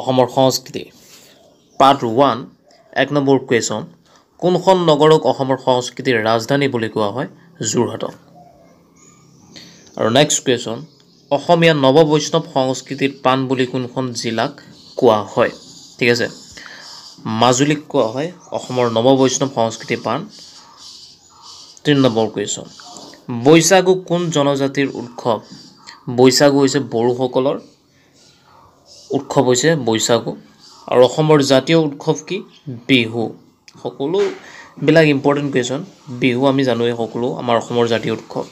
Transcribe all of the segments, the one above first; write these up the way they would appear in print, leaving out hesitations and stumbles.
অসমৰ সংস্কৃতি পাৰ্ট 1 এক নম্বৰ কুৱেশ্যন কোনখন নগৰক অসমৰ সংস্কৃতিৰ ৰাজধানী বুলি কোৱা হয় যোৰহাটক আৰু নেক্সট কুৱেশ্যন অসমীয়া নৱবৈষ্ণৱ সংস্কৃতিৰ প্ৰাণ বুলি কোনখন জিলাক কোৱা হয় ঠিক আছে মাজুলীক কোৱা হয় অসমৰ নৱবৈষ্ণৱ সংস্কৃতিৰ প্ৰাণ 3 নম্বৰ কুৱেশ্যন বৈশাগু কোন জনজাতিৰ উৎসৱ বৈশাগু হৈছে বড়োসকলৰ উৎসৱ হৈছে বৈশাগু আৰু অসমৰ জাতীয় উৎসৱ কি বিহু সকলো বিলাক ইম্পৰ্টেন্ট কুৱেশ্যন বিহু আমি জানোৱে সকলো আমাৰ অসমৰ জাতীয় উৎসৱ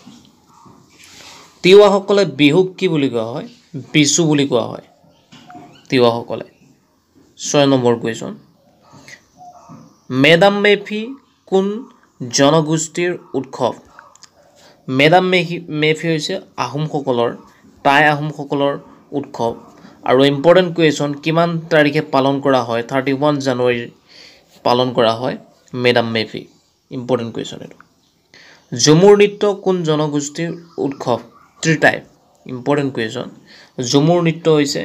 তিৱাসকলে বিহুক কি বুলি কোৱা হয় বিশু বুলি কোৱা হয় তিৱাসকলে 6 নম্বৰ কুৱেশ্যন মেডাম মেফি কোন জনগোষ্ঠীৰ উৎসৱ মেডাম মেফি হৈছে আহোমসকলৰ টাই আহোমসকলৰ উৎসৱ আৰু ইম্পৰ্টেন্ট কুৱেশ্যন কিমান তাৰিখে পালন কৰা হয় 31 জানুৱাৰী পালন কৰা হয় মেডাম মেফি ইম্পৰ্টেন্ট কুৱেশ্যন এটো ঝুমুৰ নৃত্য কোন জনগোষ্ঠীৰ উৎসৱ three type important question Jhumur নৃত্য হৈছে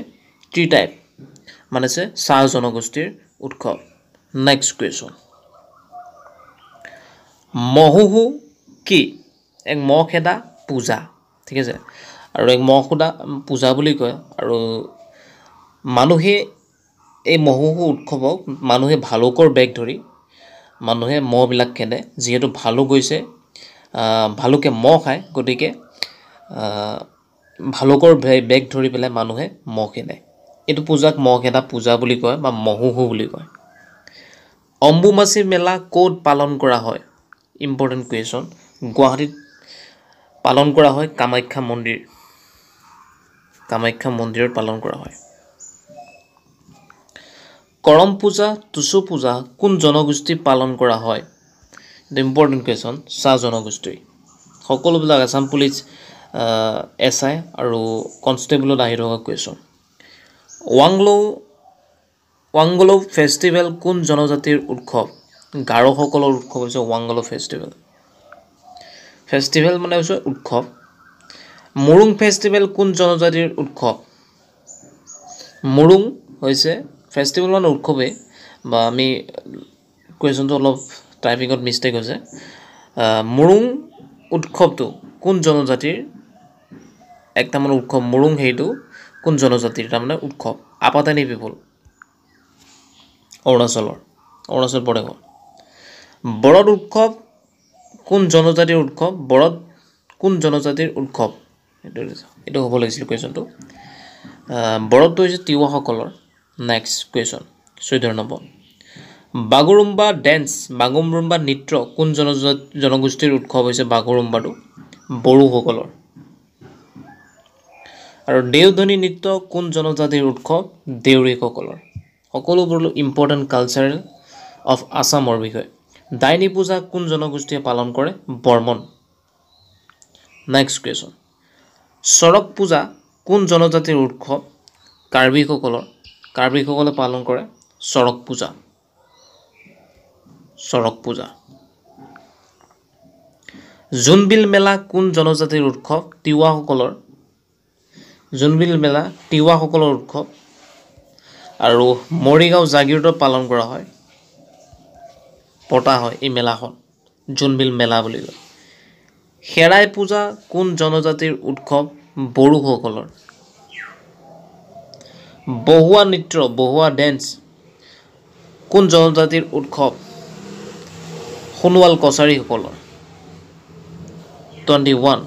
ট্ৰি টাইপ মানে চাহ জনগোষ্ঠীৰ উৎসৱ নেক্সট কুৱেশ্যন মহুহু কি এক মহ খেদা পূজা ঠিক আছে আৰু এক মহ খেদা পূজা বুলি কয় আৰু মানুহে এই মহুহু উৎসৱক মানুহে ভালুকৰ বেগ ধৰি মানুহে মহবিলাক খেদে যিহেতু ভালুক হৈছে ভালুকে মহ খায় গতিকে ভালুকৰ বেগ ধৰি পেলাই মানুহে মহ খেদে এইটো পূজাক মহ খেদা পূজা বুলি কয় বা মহুহু বুলি কয় অম্বুবাচী মেলা ক'ত পালন কৰা হয় ইম্পৰ্টেন্ট কুৱেশ্যন গুৱাহাটীত পালন কৰা হয় কামাখ্যা মন্দিৰত পালন কৰা হয় কৰম পূজা টুসু পূজা কোন জনগোষ্ঠী পালন কৰা হয় দ্য ইম্পৰ্টেন্ট কুৱেশ্যন চাহ জনগোষ্ঠী সকলোবিলাক আসাম পুলিচ এসআই আৰু কনষ্টেবলত আহি থকা কুৱেশ্যন ৱাংগলো ফেষ্টিভেল কোন জনজাতিৰ উৎসৱ গাৰোসকলৰ উৎসৱ হৈছে ৱাংগলো ফেষ্টিভেল মানে হৈছে উৎসৱ মুৰুং ফেষ্টিভেল কোন জনজাতিৰ উৎসৱ মুৰুং হৈছে ফেষ্টিভেল মানে উৎসৱে বা আমি কুৱেশ্যনটো অলপ টাইপিঙত মিষ্টেক হৈছে মুৰুং উৎসৱটো কোন জনজাতিৰ একটা মানে উৎসৱ মুৰুং হেইটো কোন জনজাতিৰ তাৰমানে উৎসৱ আপাতানি পিপল অৰুণাচল প্ৰদেশ বৰদ উৎসৱ কোন জনজাতিৰ উৎসৱ বৰদ কোন জনজাতিৰ উৎসৱ এইটো হ'ব লাগিছিল কুৱেশ্যনটো বৰদটো হৈছে তিৱাসকলৰ নেক্সট কুৱেশ্যন 14 নম্বৰ বাগুৰুম্বা নৃত্য কোন জনগোষ্ঠীৰ উৎসৱ হৈছে বাগুৰুম্বাটো বড়োসকলৰ আৰু দেওধনী নৃত্য কোন জনজাতিৰ উৎসৱ দেউৰীসকলৰ সকলোবোৰ ইম্পৰ্টেন্ট কালচাৰেল অফ আসামৰ বিষয় ডাইনী পূজা কোন জনগোষ্ঠীয়ে পালন কৰে বৰ্মন নেক্সট কুৱেশ্যন চৰক পূজা কোন জনজাতিৰ উৎসৱ কাৰ্বিসকলে পালন কৰে চৰক পূজা জোনবিল মেলা কোন জনজাতিৰ উৎসৱ তিৱাসকলৰ উৎসৱ আৰু মৰিগাঁও জাগিৰোডত পালন কৰা হয় পতা হয় এই মেলাখন জোনবিল মেলা বুলি কয় খেৰাই পূজা কোন জনজাতিৰ উৎসৱ বড়োসকলৰ বহুৱা ডেন্স কোন জনজাতিৰ উৎসৱ সোণোৱাল কছাৰীসকলৰ 21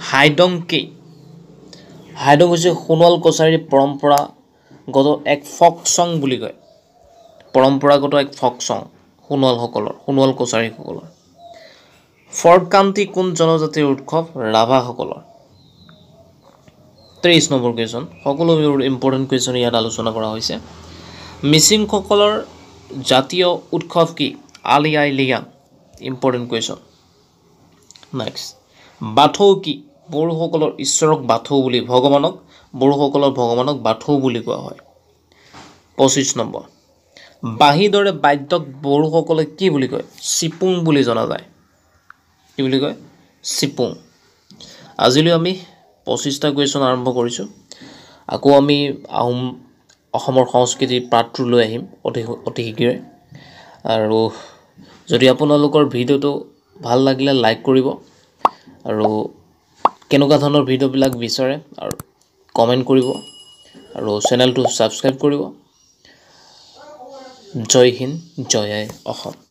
হাইডং হৈছে সোণোৱাল কছাৰীৰ পৰম্পৰাগত এক ফক চং বুলি কয় পৰম্পৰাগত এক ফক চং সোণোৱাল কছাৰীসকলৰ ফৰ্ট কাউণ্টি কোন জনজাতিৰ উৎসৱ ৰাভাসকলৰ 23 নম্বৰ কুৱেশ্যন সকলোবোৰ ইম্পৰ্টেন্ট কুৱেশ্যন ইয়াত আলোচনা কৰা হৈছে মিচিংসকলৰ জাতীয় উৎসৱ কি Ali Aye Ligang important question next Bathou কি বড়োসকলৰ ঈশ্বৰক বাথৌ বুলি বড়োসকলৰ ভগৱানক বাথৌ বুলি কোৱা হয় 25 নম্বৰ বাঁহীদৰে বাদ্যক বড়োসকলে কি বুলি কয় চিপুং বুলি জনা যায় কি বুলি কয় চিপুং আজিলৈ আমি 25টা কুৱেশ্যন আৰম্ভ কৰিছোঁ আকৌ আমি আহোম অসমৰ সংস্কৃতি পাৰ্ট 2 লৈ আহিম অতি শীঘ্ৰে আৰু যদি আপোনালোকৰ ভিডিঅ'টো ভাল লাগিলে লাইক কৰিব আৰু কেনেকুৱা ধৰণৰ ভিডিঅ'বিলাক বিচাৰে আৰু কমেণ্ট কৰিব আৰু চেনেলটো ছাবস্ক্ৰাইব কৰিব জয় হিন্দ জয় আই অসম